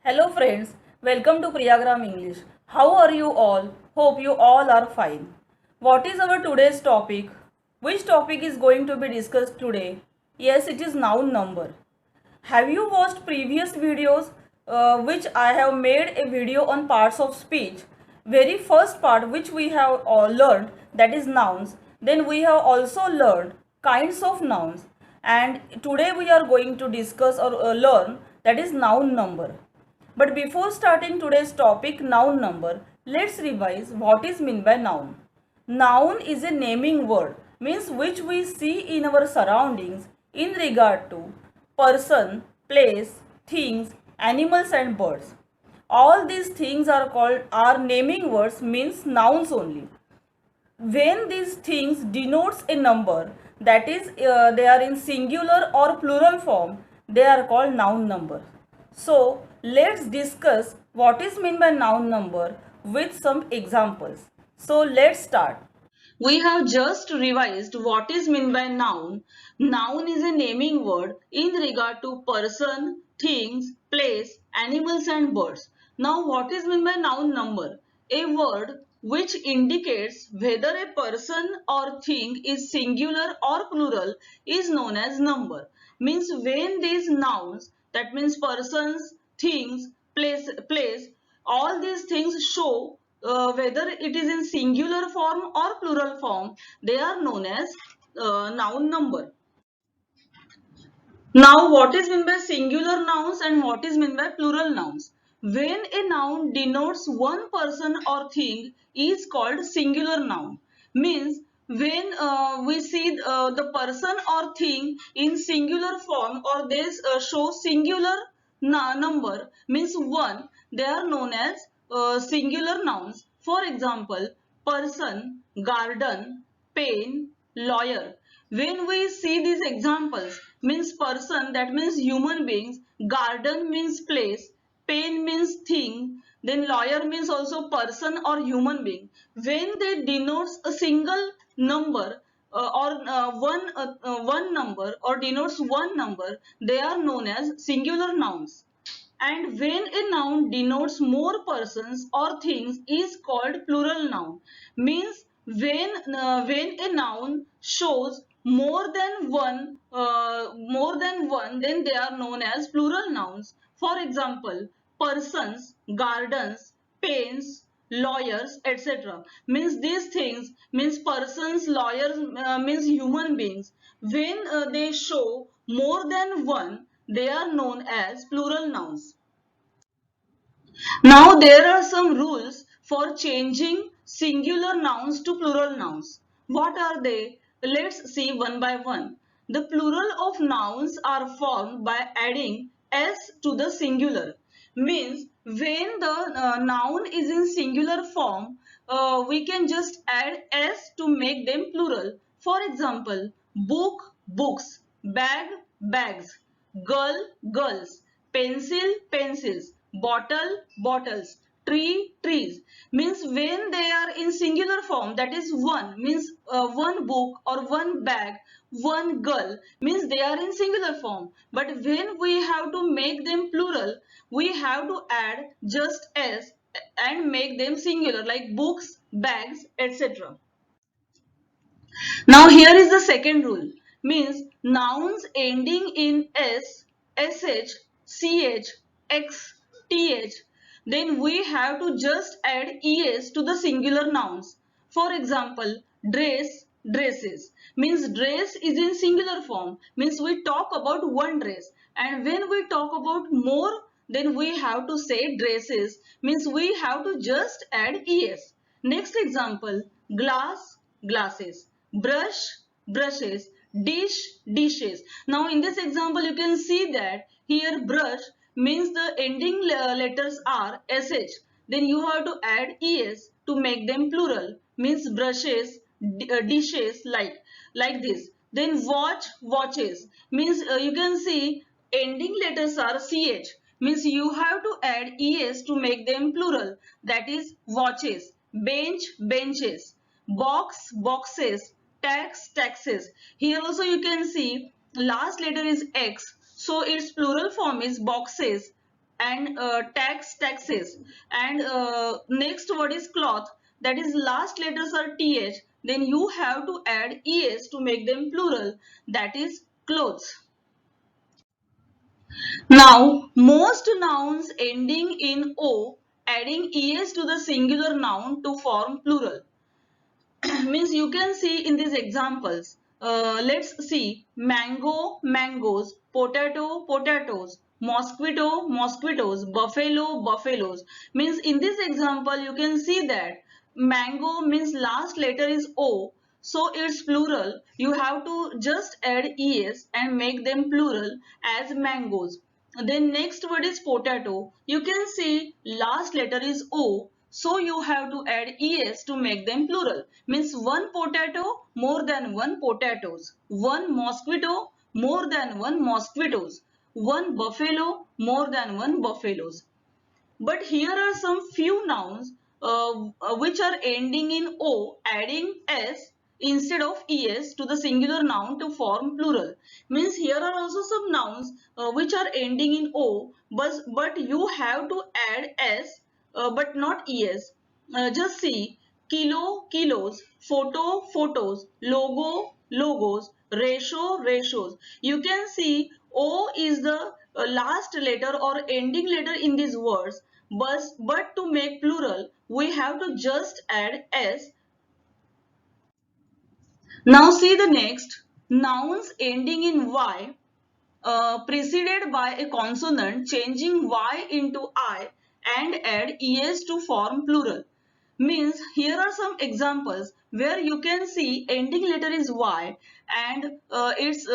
Hello friends, welcome to Priyagram English. How are you all? Hope you all are fine. What is our today's topic? Which topic is going to be discussed today? Yes, it is noun number. Have you watched previous videos which I have made a video on parts of speech? Very first part which we have learned, that is nouns. Then we have also learned kinds of nouns, and today we are going to discuss or learn that is noun number. But before starting today's topic, noun number, let's revise what is meant by noun. Noun is a naming word, means which we see in our surroundings in regard to person, place, things, animals and birds. All these things are naming words, means nouns only. When these things denotes a number, that is they are in singular or plural form, they are called noun number. So let's discuss what is meant by noun number with some examples. So let's start. We have just revised what is meant by noun. Noun is a naming word in regard to person, things, place, animals and birds. Now what is meant by noun number? A word which indicates whether a person or thing is singular or plural is known as number. Means when these nouns, that means persons, things, place, all these things show whether it is in singular form or plural form, they are known as noun number. Now, what is meant by singular nouns and what is meant by plural nouns? When a noun denotes one person or thing is called singular noun. Means when we see the person or thing in singular form, or they show singular number, means one, they are known as singular nouns. For example, person, garden, pen, lawyer. When we see these examples, means person, that means human beings, garden means place, pen means thing, then lawyer means also person or human being. When they denotes a single number or one number or denotes one number, they are known as singular nouns. And when a noun denotes more persons or things is called plural noun. Means when a noun shows more than one, then they are known as plural nouns. For example, persons, gardens, pens, lawyers, etc. Means these things, means persons, lawyers, means human beings. When they show more than one, they are known as plural nouns. Now there are some rules for changing singular nouns to plural nouns. What are they? Let's see one by one. The plural of nouns are formed by adding s to the singular. Means when the noun is in singular form, we can just add s to make them plural. For example, book, books, bag, bags, girl, girls, pencil, pencils, bottle, bottles, tree, trees. Means when they are in singular form, that is one, means one book or one bag, one girl, means they are in singular form. But when we have to make them plural, we have to add just s and make them singular, like books, bags, etc. Now here is the second rule. Means nouns ending in s, sh, ch, x, th. Then we have to just add es to the singular nouns. For example, dress, dresses. Means dress is in singular form. Means we talk about one dress. And when we talk about more, then we have to say dresses. Means we have to just add es. Next example, glass, glasses, brush, brushes, dish, dishes. Now in this example you can see that here brush means the ending letters are sh, then you have to add es to make them plural, means brushes, dishes, like this. Then watch, watches, means you can see ending letters are ch, means you have to add es to make them plural, that is watches. Bench, benches, box, boxes, tax, taxes. Here also you can see last letter is x, so its plural form is boxes. and taxes, and next word is cloth, that is last letters are th, then you have to add es to make them plural, that is clothes. Now most nouns ending in o, adding es to the singular noun to form plural. Means you can see in these examples. Let's see: mango, mangoes; potato, potatoes; mosquito, mosquitoes; buffalo, buffaloes. Means in this example you can see that mango means last letter is o, so it's plural. You have to just add es and make them plural as mangoes. Then next word is potato. You can see last letter is o, so you have to add es to make them plural. Means one potato, more than one potatoes. One mosquito, more than one mosquitoes. One buffalo, more than one buffaloes. But here are some few nouns which are ending in o, adding s instead of es to the singular noun to form plural. Means here are also some nouns which are ending in o, but you have to add s but not es. Just see: kilo, kilos; photo, photos; logo, logos; ratio, ratios. You can see o is the last letter or ending letter in these words, but to make plural we have to just add s. Now see the next: nouns ending in y preceded by a consonant changing y into I and add es to form plural. Means here are some examples where you can see ending letter is y and it's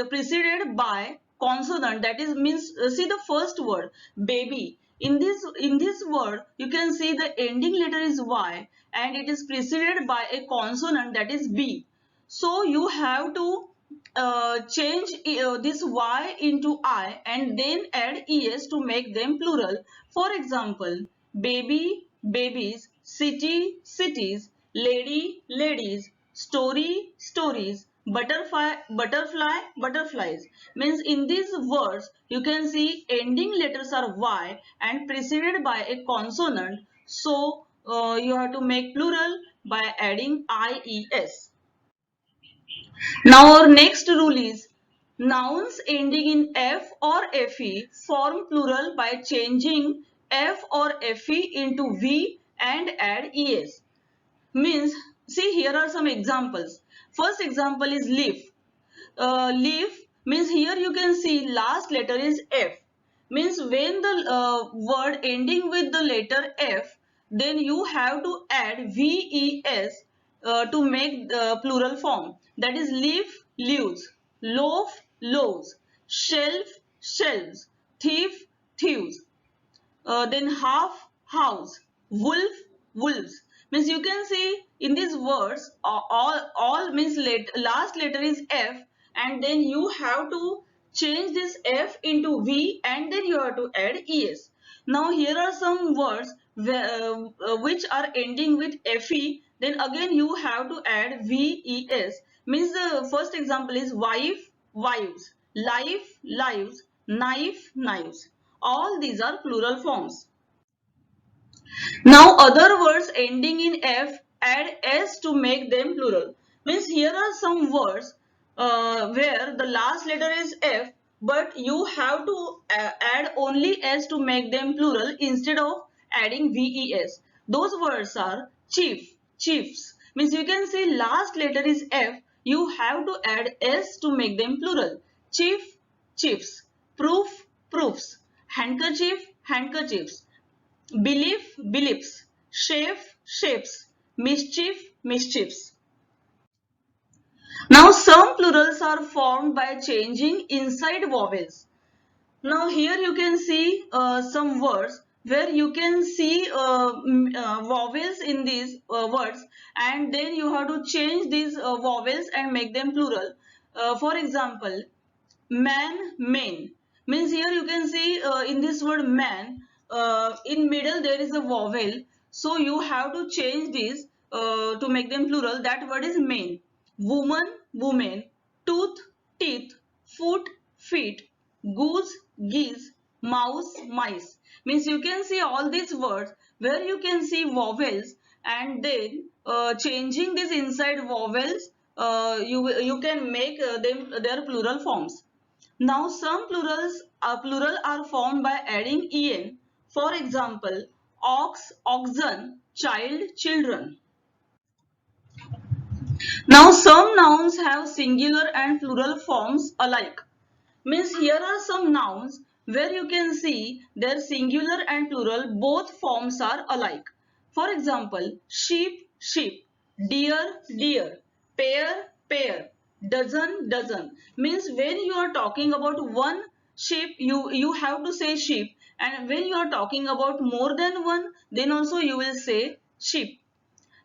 preceded by consonant, that is means see the first word baby. In this word you can see the ending letter is y and it is preceded by a consonant, that is b. So you have to change this y into I and then add es to make them plural. For example, baby, babies; city, cities; lady, ladies; story, stories; butterfly, butterfly, butterflies. Means in these words you can see ending letters are y and preceded by a consonant. So you have to make plural by adding ies. Now our next rule is nouns ending in f or fe form plural by changing f or fe into v and add es. Means see here are some examples. First example is leaf. Leaf means here you can see last letter is f. Means when the word ending with the letter f, then you have to add ves to make the plural form. That is leaf, leaves; loaf, loaves; shelf, shelves; thief, thieves. Then half, house; wolf, wolves. Means you can see in these words all means last letter is f and then you have to change this f into v and then you have to add es. Now here are some words which are ending with fe, then again you have to add ves. Means the first example is wife, wives; life, lives; knife, knives. All these are plural forms. Now other words ending in f add s to make them plural. Means here are some words where the last letter is f but you have to add only s to make them plural instead of adding ves. Those words are chief, chiefs. Means you can see last letter is f, you have to add s to make them plural. Chief, chiefs; proof, proofs; handkerchief, handkerchiefs; belief, beliefs; shape, shapes; mischief, mischiefs. Now some plurals are formed by changing inside vowels. Now here you can see some words where you can see vowels in these words and then you have to change these vowels and make them plural. For example, man, men. Means here you can see in this word man, in middle there is a vowel. So you have to change this to make them plural. That word is men. Woman, women; tooth, teeth; foot, feet; goose, geese; mouse, mice. Means you can see all these words where you can see vowels, and then changing these inside vowels, you can make them their plural forms. Now some plural are formed by adding en. For example, ox, oxen, child, children. Now some nouns have singular and plural forms alike. Means here are some nouns where you can see their singular and plural both forms are alike. For example, sheep, sheep, deer, deer, pear, pear, dozen, dozen. Means when you are talking about one sheep, you have to say sheep, and when you are talking about more than one, then also you will say sheep.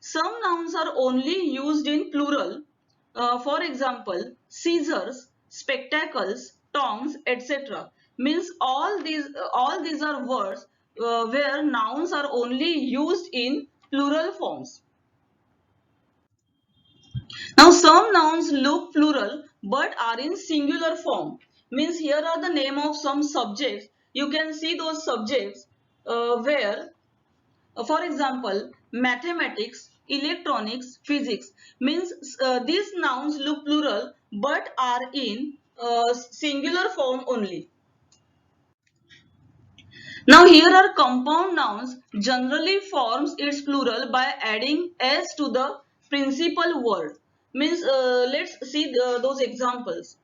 Some nouns are only used in plural. For example, scissors, spectacles, tongs, etc. Means all these are words where nouns are only used in plural forms. Now some nouns look plural but are in singular form. Means here are the name of some subjects. You can see those subjects where for example, mathematics, electronics, physics. Means these nouns look plural but are in singular form only. Now here are compound nouns generally forms its plural by adding s to the principal word. Means let's see those examples.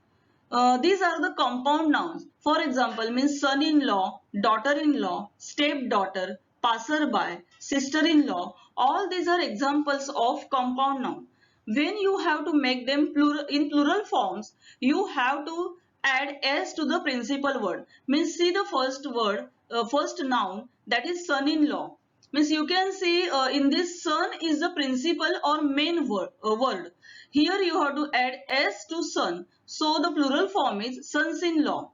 These are the compound nouns. For example, means son-in-law, daughter-in-law, stepdaughter, passerby, sister-in-law. All these are examples of compound noun. When you have to make them plural in plural forms, you have to add s to the principal word. Means see the first word, first noun, that is son-in-law. Means you can see in this son is the principal or main word. Here you have to add s to son. So the plural form is sons-in-law.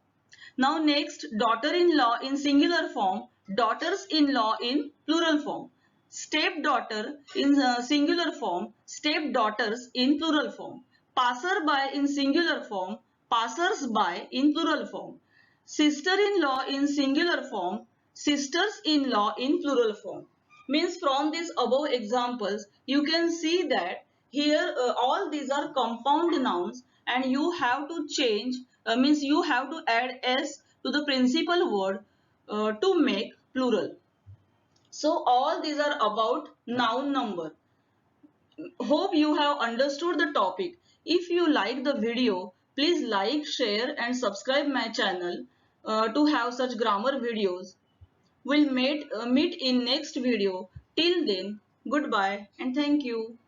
Now next, daughter-in-law in singular form, daughters-in-law in plural form. Stepdaughter in singular form, stepdaughters in plural form. Passerby in singular form, passers-by in plural form. Sister-in-law in singular form, sisters-in-law in plural form. Means from these above examples, you can see that here all these are compound nouns, and you have to change, means you have to add s to the principal word to make plural. So all these are about noun number. Hope you have understood the topic. If you like the video, please like, share and subscribe my channel to have such grammar videos. We'll meet in next video. Till then, goodbye and thank you.